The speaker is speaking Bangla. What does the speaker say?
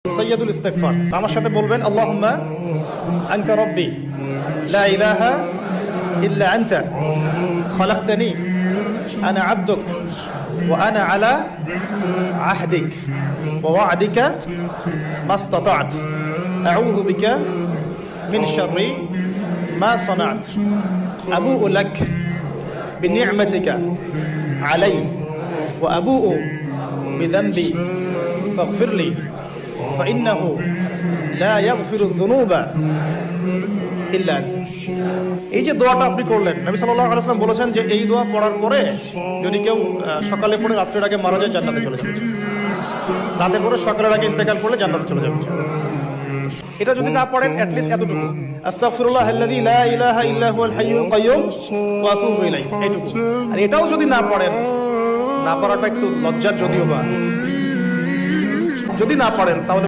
সাইয়্যিদুল ইস্তিগফার। আমার সাথে বলবেন আল্লাহুম্মা আনতা রাব্বি লা ইলাহা ইল্লা আনতা খালাকতানি আনা আবদুক ওয়া আনা আলা আহদিক ওয়া ওয়া'দিকা মাসতাতা'ত আউযু বিকা মিন শাররি মা সানা'ত আবু'ু লাক বিনি'মাতিকা আলাইয়া ওয়া আবু'ু বিযানবি ফাগফিরলি فإنه لا يغفر الذنوب إلا أنت। এই যে দোয়াটা আপনি করলেন, নবী সাল্লাল্লাহু আলাইহি ওয়াসাল্লাম বলেছেন যে এই দোয়া পড়ার পরে যদি কেউ সকালে পড়ে রাতের আগে মারা যায় জান্নাতে চলে যাবে, রাতে পড়ে সকালের আগে ইন্তেকাল করলে জান্নাতে চলে যাবে। এটা যদি না পড়েন অ্যাট লিস্ট এতটুকু আস্তাগফিরুল্লাহাল্লাযী লা ইলাহা ইল্লা হুয়াল হাইয়ুল কাইয়্যুম ওয়া আতুবু ইলাইহি, এইটুকু। আর এটাও যদি না পড়েন, না পড়াটা একটু লজ্জার যদিও বা, যদি না পড়েন তাহলে